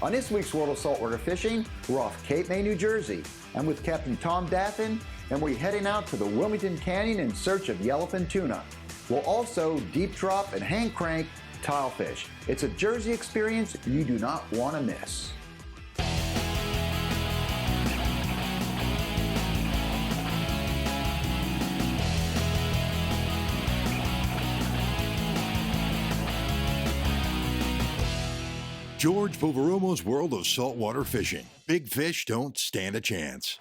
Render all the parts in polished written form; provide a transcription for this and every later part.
On this week's World of Saltwater Fishing, we're off Cape May, New Jersey. I'm with Captain Tom Daffin, and we're heading out to the Wilmington Canyon in search of yellowfin tuna. We'll also deep drop and hand crank tilefish. It's a Jersey experience you do not want to miss. George Poveromo's World of Saltwater Fishing. Big fish don't stand a chance.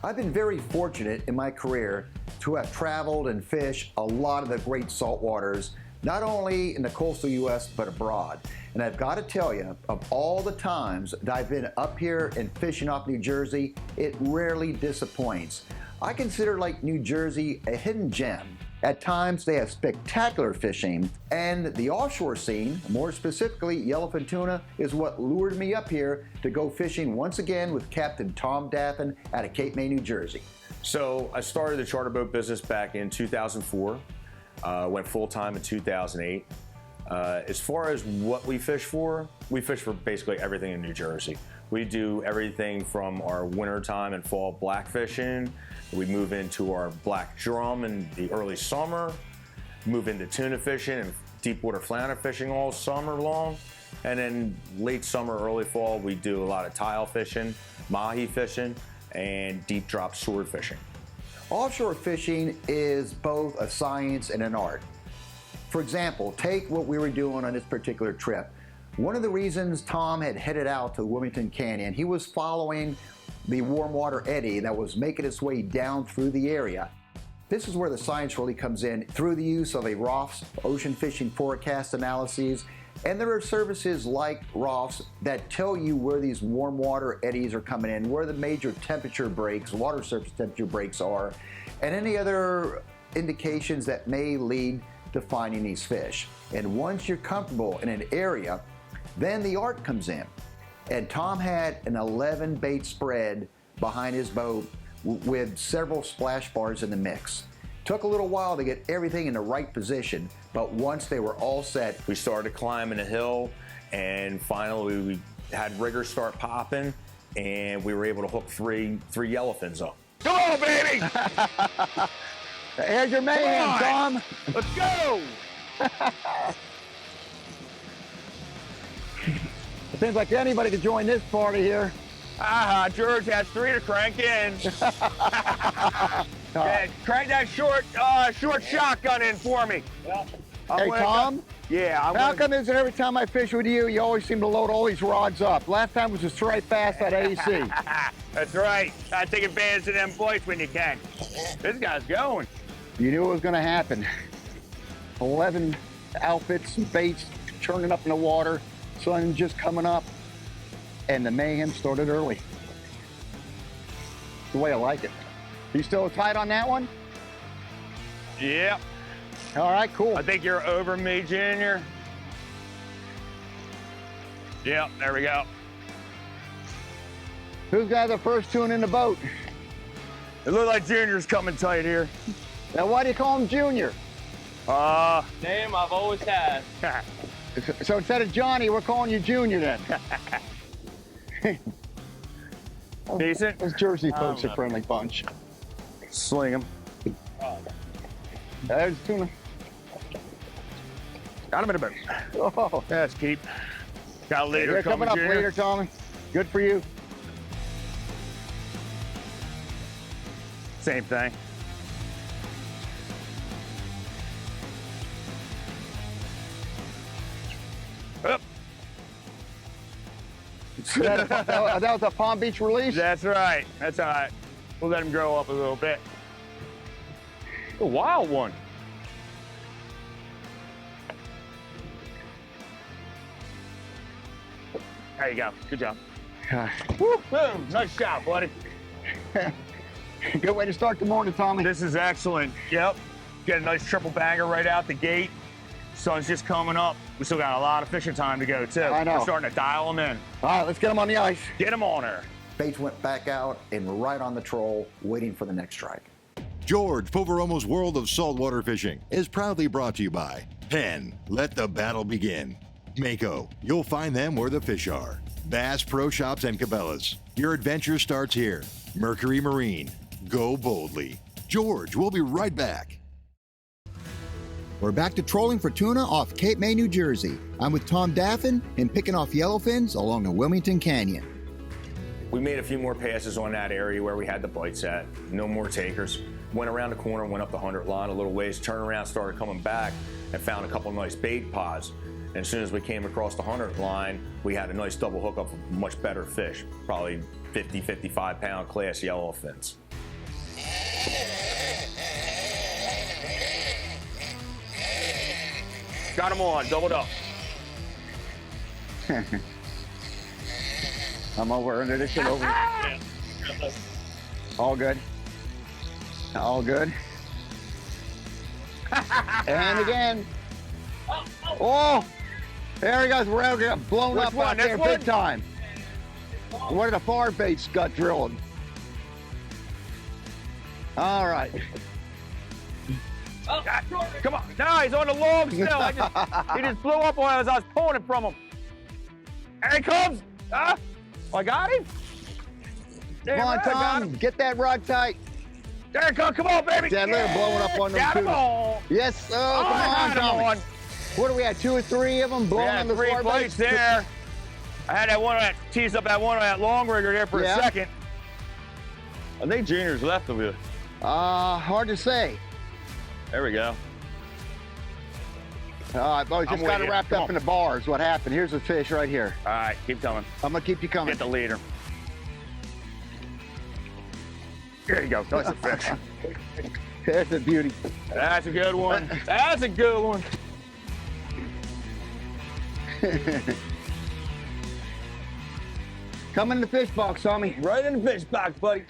I've been very fortunate in my career to have traveled and fished a lot of the great saltwaters, not only in the coastal U.S. but abroad. And I've got to tell you, of all the times that I've been up here and fishing off New Jersey, it rarely disappoints. I consider Lake New Jersey a hidden gem. At times they have spectacular fishing, and the offshore scene, more specifically yellowfin tuna, is what lured me up here to go fishing once again with Captain Tom Daffin out of Cape May, New Jersey. So I started the charter boat business back in 2004, went full-time in 2008. As far as what we fish for basically everything in New Jersey. We do everything from our wintertime and fall black fishing. We move into our black drum in the early summer, move into tuna fishing and deep water flounder fishing all summer long. And then late summer, early fall, we do a lot of tile fishing, mahi fishing, and deep drop sword fishing. Offshore fishing is both a science and an art. For example, take what we were doing on this particular trip. One of the reasons Tom had headed out to Wilmington Canyon, he was following the warm water eddy that was making its way down through the area. This is where the science really comes in through the use of a ROFS, ocean fishing forecast analyses, and there are services like ROFS that tell you where these warm water eddies are coming in, where the major temperature breaks, water surface temperature breaks are, and any other indications that may lead to finding these fish. And once you're comfortable in an area, then the art comes in. And Tom had an 11 bait spread behind his boat with several splash bars in the mix. Took a little while to get everything in the right position, but once they were all set, we started climbing a hill, and finally we had riggers start popping, and we were able to hook three yellowfins up. Come on, baby! Here's your mayhem, Tom. Let's go! It seems like anybody could join this party here. George has 3 to crank in. Yeah, crank that short shotgun in for me. Yeah. Hey, Tom? How come is it every time I fish with you, you always seem to load all these rods up? Last time was just right past that AC. That's right. I take advantage of them boys when you can. This guy's going. You knew it was going to happen. 11 outfits and baits churning up in the water, sun just coming up, and the mayhem started early. The way I like it. You still tight on that one? Yep. All right, cool. I think you're over me, Junior. Yep, there we go. Who's got the first tune in the boat? It looks like Junior's coming tight here. Now, why do you call him Junior? Name I've always had. So instead of Johnny, we're calling you Junior then. Decent? Those Jersey folks are a friendly bunch. Sling him. There's tuna. Got him in a boat. Oh. That's keep. Got a leader coming up Junior. later, Tommy. Good for you. Same thing. Up. that was a Palm Beach release? That's right. That's all right. We'll let him grow up a little bit. A wild one. There you go. Good job. Woo, boom. Nice shot, buddy. Good way to start the morning, Tommy. This is excellent. Yep. Get a nice triple banger right out the gate. Sun's just coming up. We still got a lot of fishing time to go, too. I know. We're starting to dial them in. All right, let's get them on the ice. Get them on her. Baits went back out and right on the troll, waiting for the next strike. George Poveromo's World of Saltwater Fishing is proudly brought to you by Penn, let the battle begin. Mako, you'll find them where the fish are. Bass Pro Shops and Cabela's, your adventure starts here. Mercury Marine, go boldly. George, we'll be right back. We're back to trolling for tuna off Cape May, New Jersey. I'm with Tom Daffin and picking off yellowfins along the Wilmington Canyon. We made a few more passes on that area where we had the bites at. No more takers. Went around the corner, went up the 100 line a little ways, turned around, started coming back, and found a couple of nice bait pods. And as soon as we came across the 100 line, we had a nice double hookup of much better fish, probably 50, 55 pound class yellowfins. Got him on, doubled up. I'm over under this shit over. All good. All good. And again. Oh! There he goes. We're out here blown Which up one? out there This big one? time. One of the far baits got drilled. All right. Come on. No, he's on the log still. He just blew up while I was pulling it from him. There he comes. I got him. Come on, Tom. Get that rod tight. There he comes. Come on, baby. Yeah, let her blowing up on them Got him tuna. on. Yes. Oh, I come on, had him Tommy. on. What do we have? 2 or 3 of them blowing Yeah, on the 3 far plates baits? there. I had that one that teased up that one on that long rigger there for Yeah. a second. I think Junior's left of you. Hard to say. There we go. Well, I'm just with got it you. wrapped Come up on. in the bars. What happened? Here's the fish right here. All right, keep coming. I'm gonna keep you coming. Get the leader. There you go. That's a fish. There's the beauty. That's a good one. That's a good one. Come in the fish box, Tommy. Right in the fish box, buddy.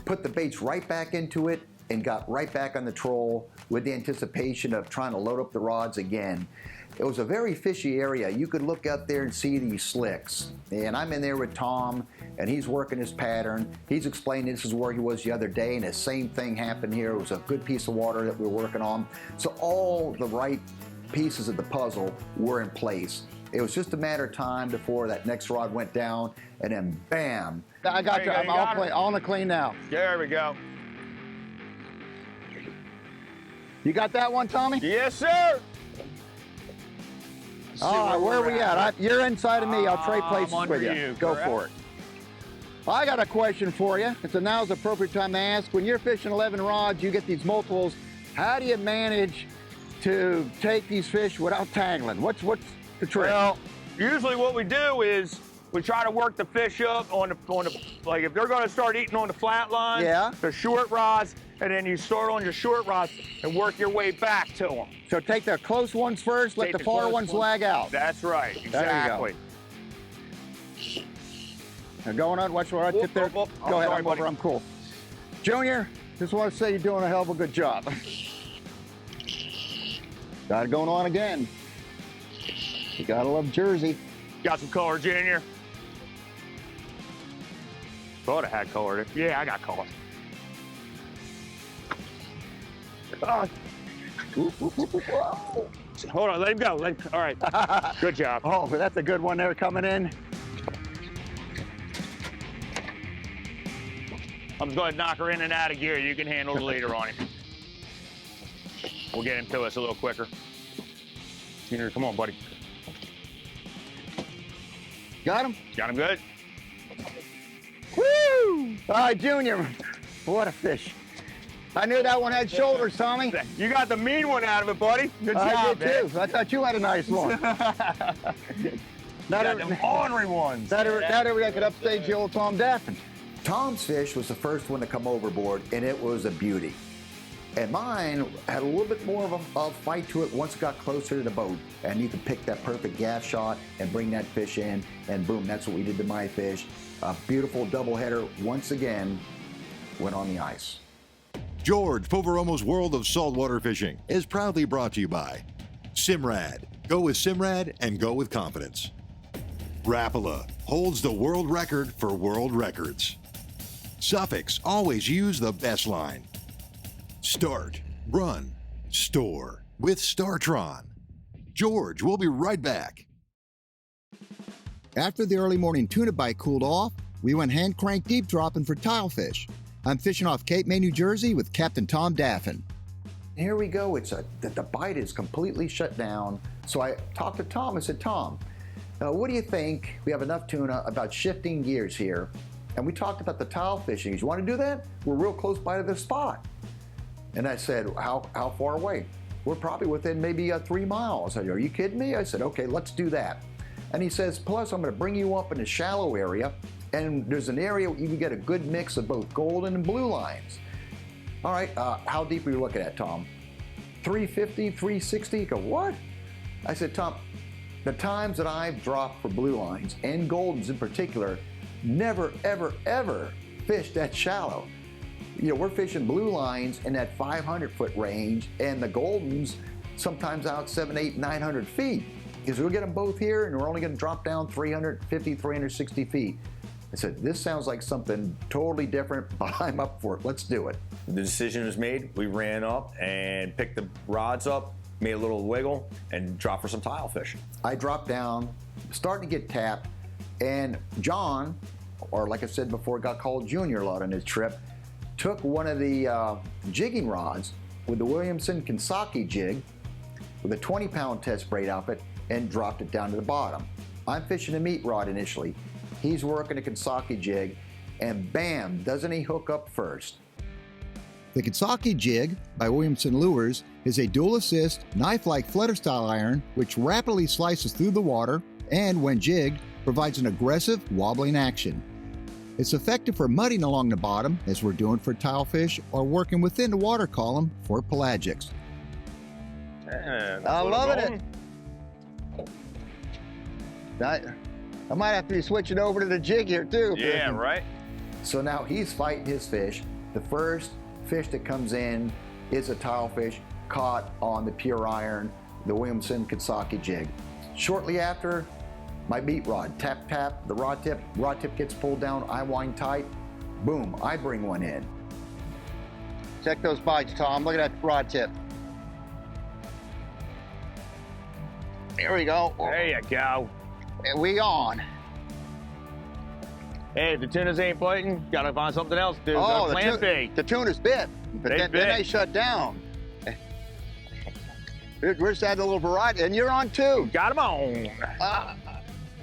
Put the baits right back into it and got right back on the troll with the anticipation of trying to load up the rods again. It was a very fishy area. You could look out there and see these slicks. And I'm in there with Tom, and he's working his pattern. He's explaining this is where he was the other day, and the same thing happened here. It was a good piece of water that we were working on. So all the right pieces of the puzzle were in place. It was just a matter of time before that next rod went down, and then bam. I got There you. you go, I'm you all got clean. it. All on the clean now. There we go. You got that one, Tommy? Yes, sir. All right, where are we at? You're inside of me. I'll trade I'm places under with you. you, Go correct? for it. I got a question for you. So now's the appropriate time to ask. When you're fishing 11 rods, you get these multiples. How do you manage to take these fish without tangling? What's the trick? Well, usually what we do is we try to work the fish up on the like if they're going to start eating on the flat line, Yeah. the short rods, and then you start on your short rods and work your way back to them. So take the close ones first, let Take the the far close ones ones. lag out. That's right. There you Exactly. Now going on, watch where I tip there. whoop, whoop. Go Oh, ahead, sorry, I'm over, buddy. I'm cool. Junior, just want to say you're doing a hell of a good job. Got it going on again. You gotta love Jersey. Got some color, Junior. Thought I had color. Yeah, I got color. Hold on, let him go. All right. Good job. Oh, that's a good one there coming in. I'm just going to knock her in and out of gear. You can handle the leader on him. We'll get him to us a little quicker. Junior, come on, buddy. Got him? Got him good? Woo! All right, Junior, what a fish. I knew that one had shoulders, Tommy. You got the mean one out of it, buddy. Good I job, did man. too. I thought you had a nice one. You Not got them ornery ones. Not every I could upstage the old Tom Daffin. Tom's fish was the first one to come overboard, and it was a beauty. And mine had a little bit more of a fight to it once it got closer to the boat. And you could pick that perfect gaff shot and bring that fish in, and boom, that's what we did to my fish. A beautiful doubleheader once again went on the ice. George Poveromo's World of Saltwater Fishing is proudly brought to you by SIMRAD. Go with SIMRAD and go with confidence. Rapala holds the world record for world records. Suffix, always use the best line. Start, run, store with TRON. George will be right back. After the early morning tuna bite cooled off, we went hand crank deep dropping for tilefish. I'm fishing off Cape May, New Jersey with Captain Tom Daffin. Here we go. The bite is completely shut down. So I talked to Tom. I said, Tom, what do you think? We have enough tuna about shifting gears here. And we talked about the tile fishing. You want to do that? We're real close by to the spot. And I said, how far away? We're probably within maybe 3 miles. I said, are you kidding me? I said, okay, let's do that. And he says, plus I'm going to bring you up in a shallow area. And there's an area where you can get a good mix of both golden and blue lines. All right, how deep are you looking at, Tom? 350, 360? You go, what? I said, Tom, the times that I've dropped for blue lines, and goldens in particular, never, ever, ever fished that shallow. You know, we're fishing blue lines in that 500-foot range, and the goldens sometimes out 700, 800, 900 feet. Because we'll get them both here, and we're only going to drop down 350, 360 feet. I said, this sounds like something totally different, but I'm up for it. Let's do it. The decision was made. We ran up and picked the rods up, made a little wiggle, and dropped for some tile fish. I dropped down, starting to get tapped, and John, or like I said before, got called Junior a lot on his trip, took one of the jigging rods with the Wilmington Canyon jig with a 20-pound test braid outfit and dropped it down to the bottom. I'm fishing a meat rod initially. He's working a Kanasaki jig, and bam, doesn't he hook up first? The Kanasaki jig by Wilmington Lures is a dual assist, knife-like flutter style iron which rapidly slices through the water and, when jigged, provides an aggressive, wobbling action. It's effective for mudding along the bottom, as we're doing for tilefish, or working within the water column for pelagics. Man, I'm loving it. I might have to be switching over to the jig here too. Yeah, right? So now he's fighting his fish. The first fish that comes in is a tilefish caught on the pure iron, the Wilmington Canyon jig. Shortly after, my meat rod, tap, tap, the rod tip gets pulled down, I wind tight, boom, I bring one in. Check those bites, Tom. Look at that rod tip. There we go. There you go. And we on. Hey, if the tunas ain't biting, gotta find something else to do. Oh, Plant bait. the tunas bit, but They then bit. they shut down. We're just adding a little variety, and you're on too. Got them on.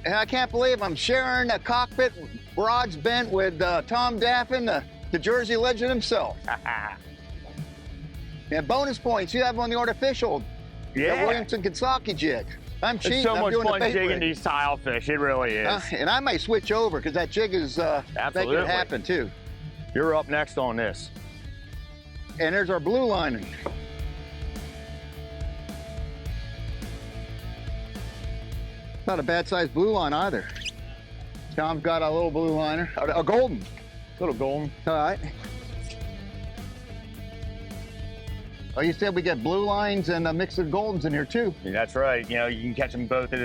And I can't believe I'm sharing a cockpit rods bent with Tom Daffin, the Jersey legend himself. And bonus points, you have on the artificial, the Yeah. Wilmington Canyon jig. I'm cheating. It's so I'm much doing fun the bait jigging rig. these tile fish. It really is. And I may switch over because that jig is making Absolutely. it happen too. You're up next on this. And there's our blue lining. Not a bad sized blue line either. Tom's got a little blue liner, a golden. Little golden. All right. Oh, you said we get blue lines and a mix of goldens in here too. Yeah, that's right. You know, you can catch them both at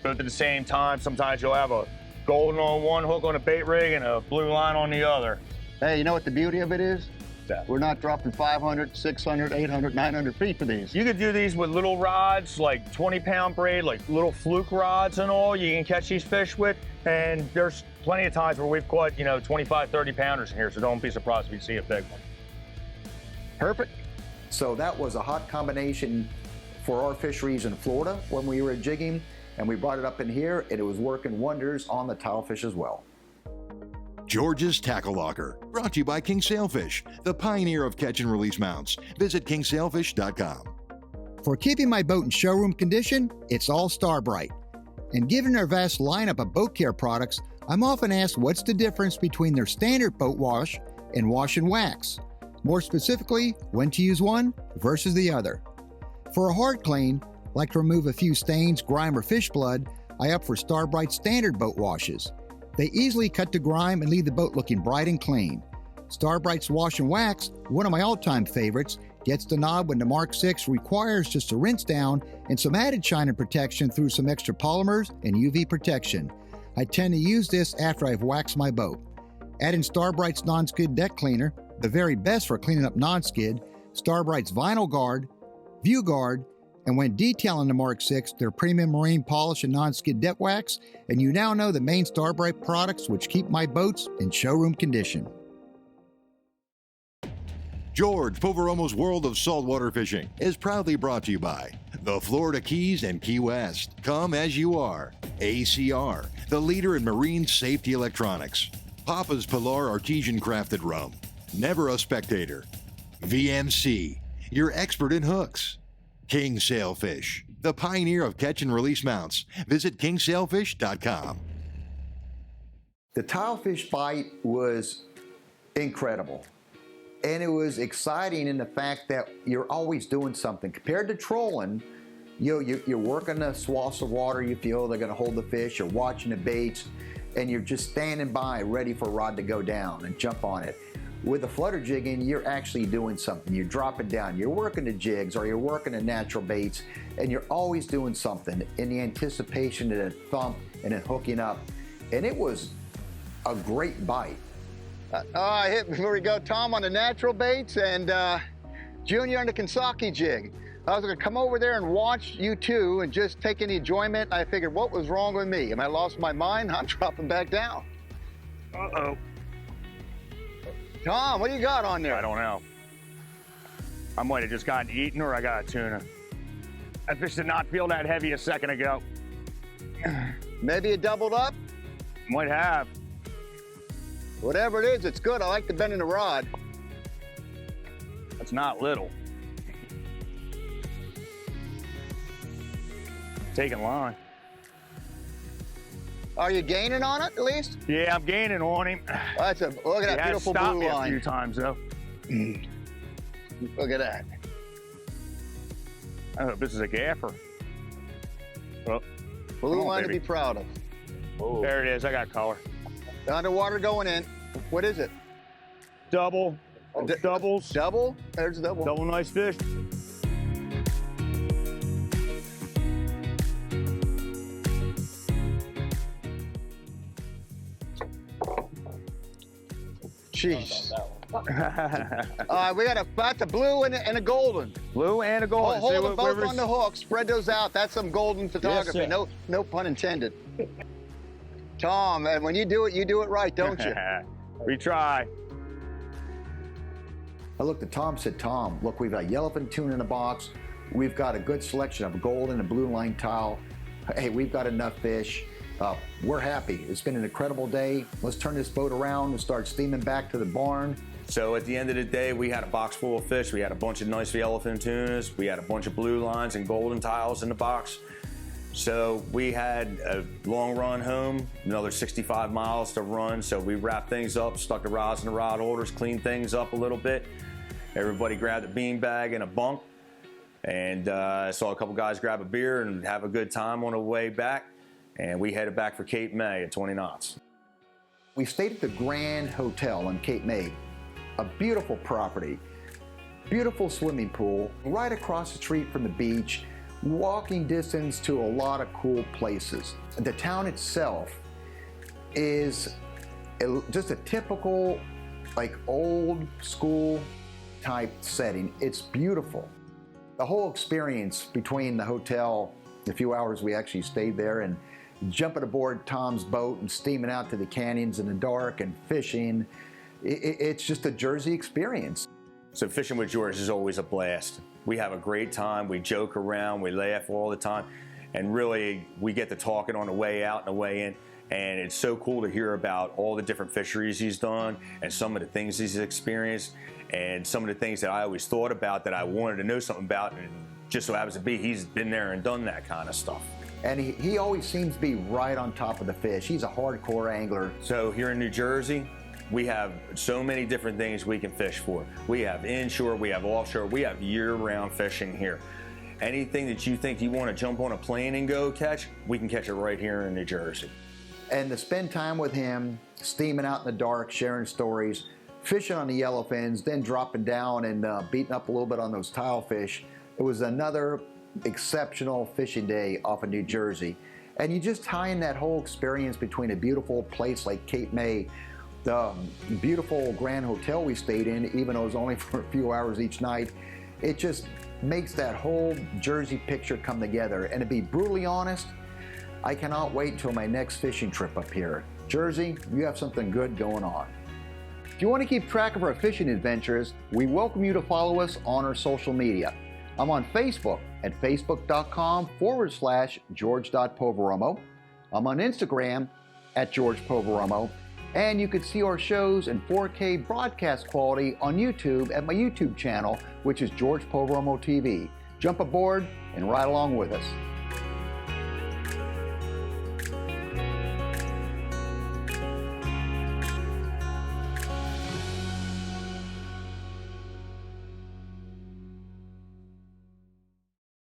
both at the same time. Sometimes you'll have a golden on one hook on a bait rig and a blue line on the other. Hey, you know what the beauty of it is? That. We're not dropping 500, 600, 800, 900 feet for these. You could do these with little rods, like 20-pound braid, like little fluke rods and all. You can catch these fish with, and there's plenty of times where we've caught, 25, 30 pounders in here, so don't be surprised if you see a big one. Perfect. So that was a hot combination for our fisheries in Florida when we were jigging, and we brought it up in here, and it was working wonders on the tilefish as well. George's Tackle Locker, brought to you by King Sailfish, the pioneer of catch and release mounts. Visit kingsailfish.com. For keeping my boat in showroom condition, it's all Starbright. And given their vast lineup of boat care products, I'm often asked what's the difference between their standard boat wash and wash and wax. More specifically, when to use one versus the other. For a hard clean, like to remove a few stains, grime, or fish blood, I opt for Starbright standard boat washes. They easily cut the grime and leave the boat looking bright and clean. Starbright's Wash and Wax, one of my all-time favorites, gets the knob when the Mark VI requires just a rinse down and some added shine and protection through some extra polymers and UV protection. I tend to use this after I've waxed my boat. Add in Starbright's non-skid deck cleaner, the very best for cleaning up non-skid, Starbright's Vinyl Guard, View Guard, and when detailing the Mark VI, their premium marine polish and non-skid deck wax, and you now know the main Starbright products which keep my boats in showroom condition. George Poveromo's World of Saltwater Fishing is proudly brought to you by the Florida Keys and Key West. Come as you are. ACR, the leader in marine safety electronics. Papa's Pilar Artesian Crafted Rum. Never a Spectator. VMC, your expert in hooks. King Sailfish, the pioneer of catch and release mounts. Visit kingsailfish.com. The tilefish bite was incredible. And it was exciting in the fact that you're always doing something. Compared to trolling, you're working the swaths of water you feel they're going to hold the fish, you're watching the baits, and you're just standing by ready for a rod to go down and jump on it. With the flutter jigging, you're actually doing something. You're dropping down, you're working the jigs, or you're working the natural baits, and you're always doing something in the anticipation of the thump and then hooking up. And it was a great bite. Here we go, Tom on the natural baits and Junior on the Kansaki jig. I was going to come over there and watch you two and just take any enjoyment. I figured, what was wrong with me? Am I lost my mind? I'm dropping back down. Uh-oh. Tom, what do you got on there? I don't know. I might have just gotten eaten or I got a tuna. That fish did not feel that heavy a second ago. Maybe it doubled up? Might have. Whatever it is, it's good. I like the bend in the rod. That's not little. Taking line. Are you gaining on it at least? Yeah, I'm gaining on him. Look at that beautiful stopped blue me line. a few times though. Look at that. I hope this is a gaffer. Well, Blue on, line baby. to be proud of. Oh. There it is. I got color. Underwater going in. What is it? Double. Doubles. Double? There's a double. Double nice fish. Jeez. We got that's a blue and a golden. Blue and a golden. Hold them both on the hook. Spread those out. That's some golden photography. Yes, no pun intended. Tom, and when you do it right, don't you? We try. I looked at Tom, said, Tom, look, we've got yellowfin tuna in the box. We've got a good selection of golden and blue line tile. Hey, we've got enough fish. We're happy. It's been an incredible day. Let's turn this boat around and start steaming back to the barn. So at the end of the day, we had a box full of fish. We had a bunch of nice yellowfin tunas. We had a bunch of blue lines and golden tiles in the box. So we had a long run home, another 65 miles to run. So we wrapped things up, stuck the rods in the rod holders, cleaned things up a little bit. Everybody grabbed a bean bag and a bunk. And I saw a couple guys grab a beer and have a good time on the way back. And we headed back for Cape May at 20 knots. We stayed at the Grand Hotel on Cape May, a beautiful property, beautiful swimming pool, right across the street from the beach, walking distance to a lot of cool places. The town itself is just a typical, like old school type setting. It's beautiful. The whole experience between the hotel, the few hours we actually stayed there, and jumping aboard Tom's boat and steaming out to the canyons in the dark and fishing, it's just a Jersey experience. So fishing with George is always a blast. We have a great time, we joke around, we laugh all the time, and really we get to talking on the way out and the way in, and it's so cool to hear about all the different fisheries he's done and some of the things he's experienced and some of the things that I always thought about that I wanted to know something about, and just so happens to be he's been there and done that kind of stuff. And he always seems to be right on top of the fish. He's a hardcore angler. So here in New Jersey, we have so many different things we can fish for. We have inshore, we have offshore, we have year-round fishing here. Anything that you think you want to jump on a plane and go catch, we can catch it right here in New Jersey. And to spend time with him, steaming out in the dark, sharing stories, fishing on the yellowfins, then dropping down and beating up a little bit on those tilefish, it was another exceptional fishing day off of New Jersey. And you just tie in that whole experience between a beautiful place like Cape May the beautiful Grand Hotel we stayed in, even though it was only for a few hours each night, it just makes that whole Jersey picture come together. And to be brutally honest, I cannot wait till my next fishing trip up here. Jersey, you have something good going on. If you want to keep track of our fishing adventures, we welcome you to follow us on our social media. I'm on Facebook at facebook.com/George.Poveromo. I'm on Instagram at George Poveromo. And you can see our shows in 4K broadcast quality on YouTube at my YouTube channel, which is George Poveromo TV. Jump aboard and ride along with us.